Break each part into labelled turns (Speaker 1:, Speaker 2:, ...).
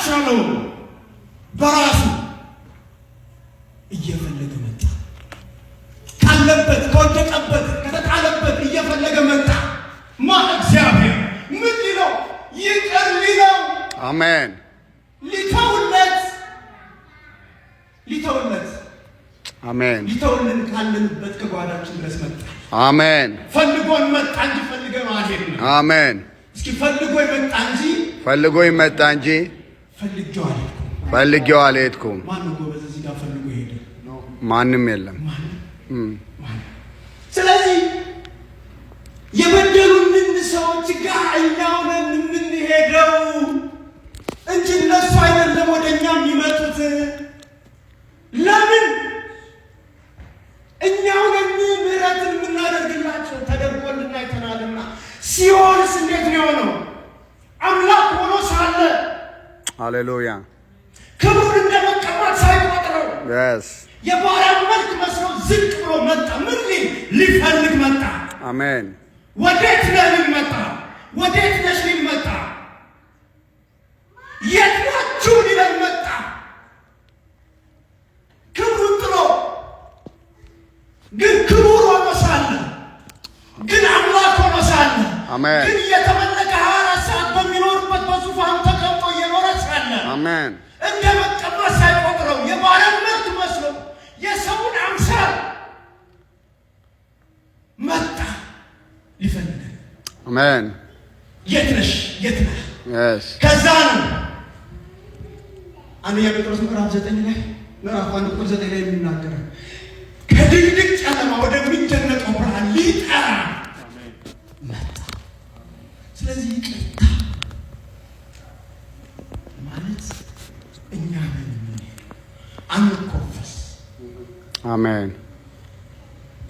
Speaker 1: ያልቻለው በራሱ እየፈለገ መጣ። ካለበት ከወደቀበት ከተጣለበት እየፈለገ መጣ። እግዚአብሔር ምን ሊለው? ይቅር ሊለው።
Speaker 2: አሜን።
Speaker 1: ሊተውለት
Speaker 2: አሜን።
Speaker 1: ሊተውልን ካለንበት ከጓዳችን ድረስ መጣ።
Speaker 2: አሜን።
Speaker 1: ፈልጎን መጣ እንጂ ፈልገን አልሄድንም።
Speaker 2: አሜን።
Speaker 1: እስኪ ፈልጎ ይመጣ እንጂ
Speaker 2: ፈልጌው አልሄድኩም።
Speaker 1: ማነው ጎበዝ እዚህ ጋር ፈልጎ ሄደ?
Speaker 2: ማንም የለም።
Speaker 1: ስለዚህ የበደሉንን ሰዎች ጋር እኛው ነን የምንሄደው እንጂ እነሱ አይደለም ወደኛ የሚመጡት። ለምን? እኛው ነን ምህረትን የምናደርግላቸው። ተደርጎልና አይተናልና። ሲኦልስ እንዴት ነው የሆነው? አምላክ ሆኖ ሳለ
Speaker 2: ሃሌሉያ
Speaker 1: ክብሩን እንደመቀማት ሳይቆጥረው የባሪያን መልክ መስሎ ዝቅ ብሎ መጣ። ምን ሊፈልግ መጣ?
Speaker 2: አሜን።
Speaker 1: ወዴት ነህ ሊል መጣ። ወዴት ነሽ ሊል መጣ። የት ናችሁ ሊለን መጣ። ክብሩን ጥሎ ግን ክቡር ሆኖ ሳለ ግን አምላክ ሆኖ ሳለ ግን እየተመለከ 24 ሰዓት በሚኖርበት በዙፋኑ ተቀምጦ እየኖረ ሳለ
Speaker 2: አሜን
Speaker 1: እንደ መቀማት ሳይቆጥረው የባሪያን መልክ መስሎ የሰውን አምሳል መጣ ሊፈልገን።
Speaker 2: አሜን።
Speaker 1: የት ነሽ? የት ነህ? ከዛ ነው አንደኛ ጴጥሮስ ምዕራፍ 9 ላይ ምዕራፍ 1 ቁጥር 9 ላይ የሚናገረው ከድቅድቅ ጨለማ ወደሚደነቀው ብርሃን ሊጠራ መጣ። ስለዚህ ይቅርታ ማለት እኛ ነን የምንሄደው፣ አንኮፈስ።
Speaker 2: አሜን።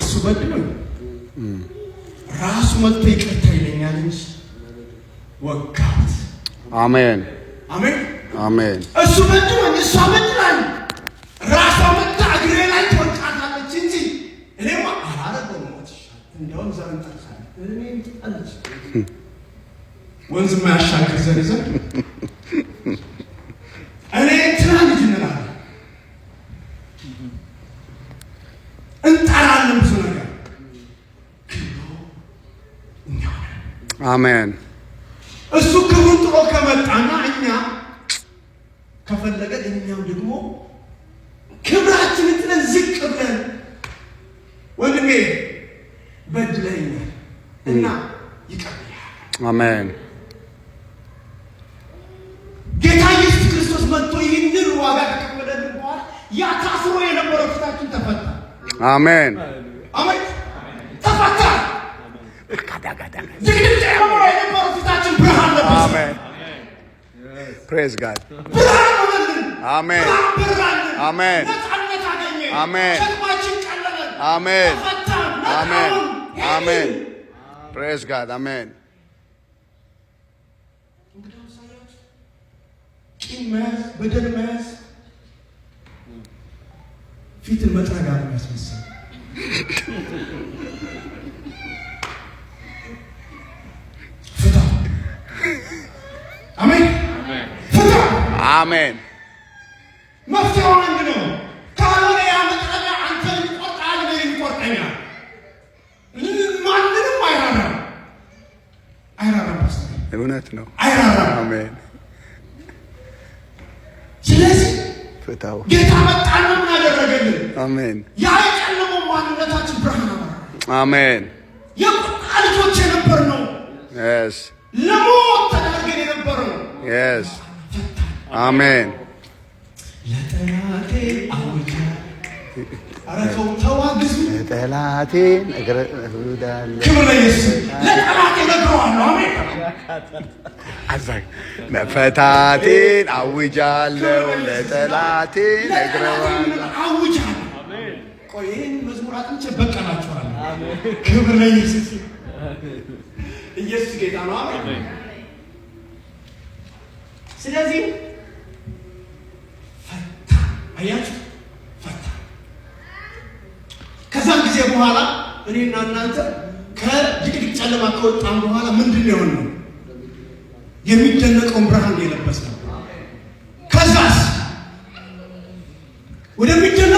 Speaker 1: እሱ በድሎኝ ራሱ መጥቶ ይቅርታ ይለኛል እንጂ ወጋት።
Speaker 2: አሜን
Speaker 1: አሜን
Speaker 2: አሜን።
Speaker 1: እሱ በድሎኝ እሷ በድላኝ ራሷ መጣ እግሬ ላይ ትወድቃለች እንጂ እኔማ አላረገውም። ሞት እንደውም ዘርን ጠርሳለ እኔ ጠልች ወንዝ ማያሻግር ዘር ይዘን እኔ እንትና ልጅ እንላለን፣ እንጠራለን ብዙ ነገር።
Speaker 2: አሜን።
Speaker 1: እሱ ክብሩን ጥሎ ከመጣና እኛ ከፈለገ እኛም ደግሞ ክብራችንን ጥለን ዝቅ ብለን ወንድሜ በድለኛል እና ይቀበላል።
Speaker 2: አሜን።
Speaker 1: ጌታ ኢየሱስ ክርስቶስ መጥቶ ይህንን ዋጋ ከከፈለልን በኋላ ያ ታስሮ የነበረው ፊታችን ተፈታ።
Speaker 2: አሜን
Speaker 1: አሜን። ተፈታ። ድቅድቅ ጨለማ የነበረው ፊታችን ብርሃን ለበሰ።
Speaker 2: አሜን። ፕሬዝ ጋድ።
Speaker 1: ብርሃን ሆነልን።
Speaker 2: አሜን አሜን።
Speaker 1: ነፃነት አገኘ።
Speaker 2: አሜን።
Speaker 1: ሸክማችን ቀለለ።
Speaker 2: አሜን
Speaker 1: ተፈታን።
Speaker 2: አሜን አሜን። ፕሬዝ ጋድ። አሜን።
Speaker 1: ቂም መያዝ፣ በደል መያዝ ፊትን መጥረግ ነው የሚያስመስለው። ፍታ። አሜን ፍታ።
Speaker 2: አሜን።
Speaker 1: መፍትሄው አንድ ነው። ካልሆነ ያ መጥረጊያ አንተን ይቆርጣል፣ እኔን ይቆርጠኛል። ማንንም አይራራም።
Speaker 2: እውነት ነው።
Speaker 1: አይራራም።
Speaker 2: አሜን።
Speaker 1: ስለዚህ
Speaker 2: ፍታው።
Speaker 1: ጌታ መጣና ምን አደረገልን?
Speaker 2: አሜን።
Speaker 1: ያ የጨለመው ማንነታችን ብርሃን አበራ።
Speaker 2: አሜን።
Speaker 1: የቁጣ ልጆች የነበርነው ለሞት ተዳርገን የነበረው
Speaker 2: አሜን።
Speaker 1: ለጠላቴ አውጃ አረከው ተዋግዙ
Speaker 2: ለጠላቴ ነግሬዋለሁ።
Speaker 1: ክብር ለኢየሱስ። ለጠላቴ ነግሬዋለሁ። አሜን።
Speaker 2: መፈታቴን አውጃለሁ። ለጠላቴ ነግሬዋለሁ።
Speaker 1: አውጃለሁ። ቆይ ይህን መዝሙር አጥንቼ በቀላችኋለሁ። ክብር ለኢየሱስ። ኢየሱስ ጌታ ነው። አሜን። ስለዚህ ፈታ። አያችሁ፣ ፈታ። ከዛም ጊዜ በኋላ እኔና እናንተ ከድቅድቅ ጨለማ ከወጣን በኋላ ምንድን ነው የሆነው? የሚደነቀውን ብርሃን የለበስነው። ወደሚደነቅ